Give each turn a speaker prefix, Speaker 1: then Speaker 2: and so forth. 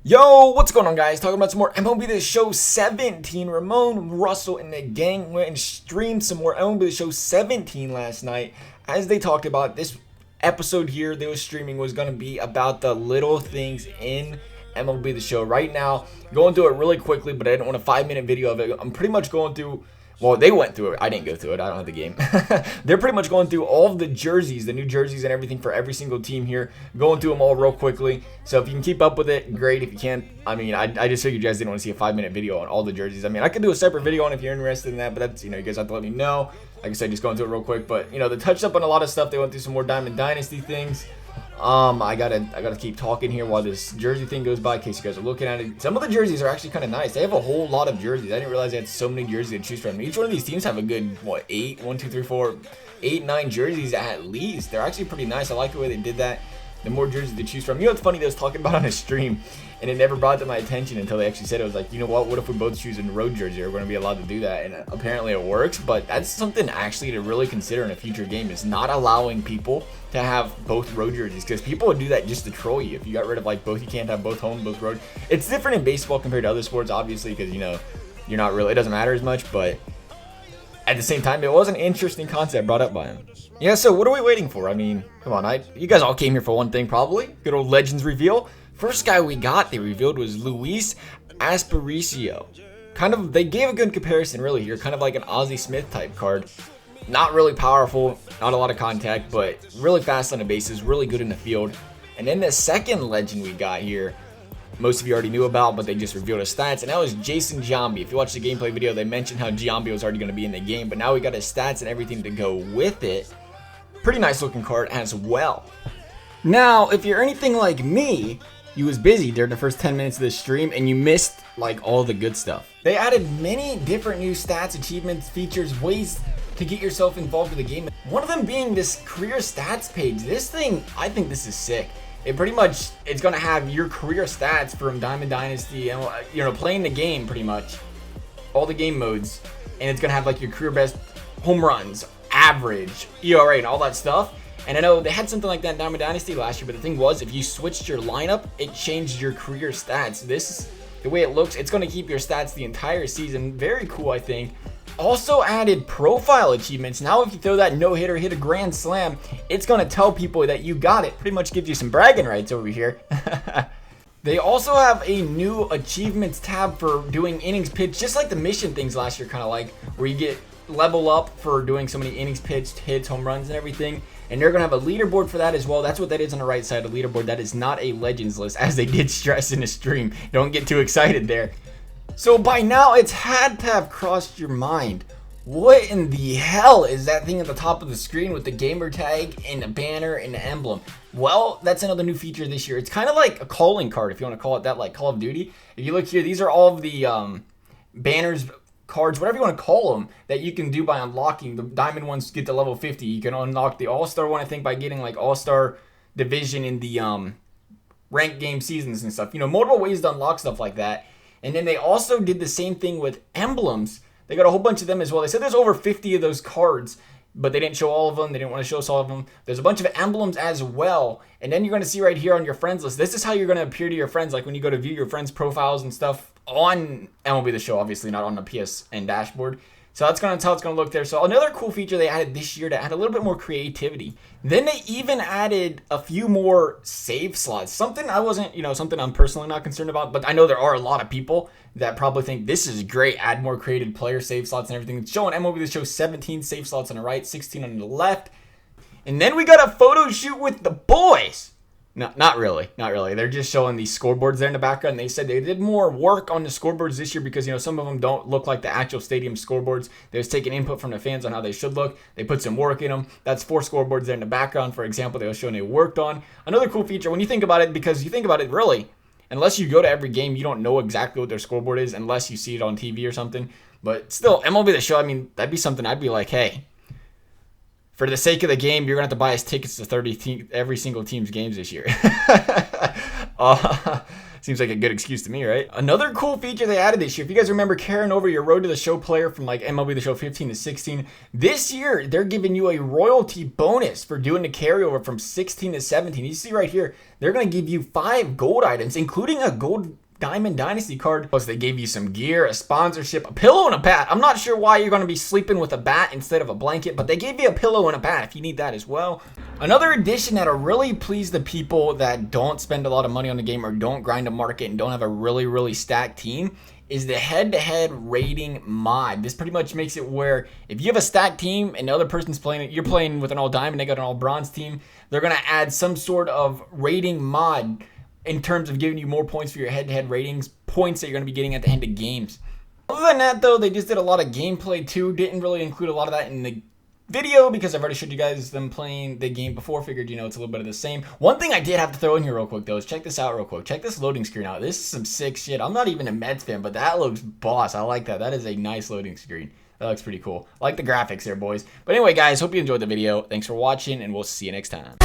Speaker 1: Yo, what's going on, guys? Talking about some more MLB The Show 17. Ramon, Russell, and the gang went and streamed some more MLB The Show 17 last night. As they talked about, this episode here they were streaming was going to be about the little things in MLB The Show. Right now, going through it really quickly, but I didn't want a 5-minute video of it. I'm pretty much going through... Well, they went through it. I didn't go through it. I don't have the game. They're pretty much going through all of the jerseys, the new jerseys and everything for every single team here. Going through them all real quickly. So if you can keep up with it, great. If you can't, I mean, I just figured you guys didn't want to see a 5-minute video on all the jerseys. I mean, I could do a separate video on if you're interested in that, but that's, you guys have to let me know. Like I said, just going through it real quick. But, they touched up on a lot of stuff. They went through some more Diamond Dynasty things. I gotta keep talking here while this jersey thing goes by in case you guys are looking at it. Some of the jerseys are actually kind of nice. They have a whole lot of jerseys. I didn't realize they had so many jerseys to choose from. Each one of these teams have a good, 9 jerseys at least. They're actually pretty nice. I like the way they did that. The more jerseys to choose from. You know what's funny? They was talking about on a stream, and it never brought to my attention until they actually said it. Was like, you know what if we both choose a road jersey? We're going to be allowed to do that, and apparently it works. But that's something actually to really consider in a future game, is not allowing people to have both road jerseys, because people would do that just to troll you. If you got rid of both, you can't have both home, both road. It's different in baseball compared to other sports, obviously, because you're not really, it doesn't matter as much, but at the same time, it was an interesting concept brought up by him. Yeah, so what are we waiting for? I mean, come on, you guys all came here for one thing, probably. Good old Legends reveal. First guy they revealed was Luis Aparicio. They gave a good comparison, really, here. Kind of like an Ozzie Smith type card. Not really powerful, not a lot of contact, but really fast on the bases, really good in the field. And then the second legend we got here, most of you already knew about, but they just revealed his stats, and that was Jason Giambi. If you watch the gameplay video, they mentioned how Giambi was already going to be in the game, but now we got his stats and everything to go with it. Pretty nice looking card as well. Now, if you're anything like me, you was busy during the first 10 minutes of this stream and you missed all the good stuff. They added many different new stats, achievements, features, ways to get yourself involved with the game. One of them being this career stats page. This thing, I think this is sick. It pretty much, it's going to have your career stats from Diamond Dynasty and, playing the game pretty much. All the game modes. And it's going to have your career best home runs, average, ERA, and all that stuff. And I know they had something like that in Diamond Dynasty last year, but the thing was, if you switched your lineup, it changed your career stats. This, the way it looks, it's going to keep your stats the entire season. Very cool, I think. Also added profile achievements. Now if you throw that no-hitter, hit a grand slam, it's going to tell people that you got it. Pretty much gives you some bragging rights over here. They also have a new achievements tab for doing innings pitched, just like the mission things last year, where you get level up for doing so many innings pitched, hits, home runs, and everything. And they're going to have a leaderboard for that as well. That's what that is on the right side of the leaderboard. That is not a Legends list, as they did stress in the stream. Don't get too excited there. So by now, it's had to have crossed your mind. What in the hell is that thing at the top of the screen with the gamer tag and the banner and the emblem? Well, that's another new feature this year. It's kind of like a calling card, if you want to call it that, like Call of Duty. If you look here, these are all of the banners, cards, whatever you want to call them, that you can do by unlocking. The diamond ones get to level 50. You can unlock the all-star one, I think, by getting all-star division in the ranked game seasons and stuff. Multiple ways to unlock stuff like that. And then they also did the same thing with Emlblems. They got a whole bunch of them as well. They said there's over 50 of those cards, but they didn't show all of them. They didn't want to show us all of them. There's a bunch of Emlblems as well. And then you're going to see right here on your friends list, this is how you're going to appear to your friends, like when you go to view your friends' profiles and stuff on MLB The Show, obviously not on the PSN dashboard. So that's going to how it's going to look there. So another cool feature they added this year to add a little bit more creativity. Then they even added a few more save slots. Something I wasn't, something I'm personally not concerned about, but I know there are a lot of people that probably think this is great. Add more creative player save slots and everything. It's showing MLB The Show 17 save slots on the right, 16 on the left. And then we got a photo shoot with the boys. No, not really. They're just showing these scoreboards there in the background. They said they did more work on the scoreboards this year because, some of them don't look like the actual stadium scoreboards. They was taking input from the fans on how they should look. They put some work in them. That's 4 scoreboards there in the background, for example, they were showing they worked on. Another cool feature, when you think about it, because you think about it, really, unless you go to every game, you don't know exactly what their scoreboard is unless you see it on TV or something. But still, MLB The Show, that'd be something I'd be like, hey, for the sake of the game, you're going to have to buy us tickets to every single team's games this year. Seems like a good excuse to me, right? Another cool feature they added this year, if you guys remember carrying over your Road to the Show player from like MLB The Show 15 to 16, this year they're giving you a royalty bonus for doing the carryover from 16 to 17. You see right here, they're going to give you 5 gold items, including a gold Diamond Dynasty card. Plus they gave you some gear, a sponsorship, a pillow, and a bat. I'm not sure why you're going to be sleeping with a bat instead of a blanket, but they gave you a pillow and a bat if you need that as well. Another addition that'll really please the people that don't spend a lot of money on the game or don't grind a market and don't have a really stacked team is the head-to-head rating mod. This pretty much makes it where if you have a stacked team and the other person's playing it, you're playing with an all diamond, they got an all bronze team, they're going to add some sort of rating mod in terms of giving you more points for your head-to-head ratings, points that you're going to be getting at the end of games. Other than that, though, they just did a lot of gameplay, too. Didn't really include a lot of that in the video because I've already showed you guys them playing the game before. Figured, you know, it's a little bit of the same. One thing I did have to throw in here real quick, though, is check this out real quick. Check this loading screen out. This is some sick shit. I'm not even a Mets fan, but that looks boss. I like that. That is a nice loading screen. That looks pretty cool. I like the graphics there, boys. But anyway, guys, hope you enjoyed the video. Thanks for watching, and we'll see you next time.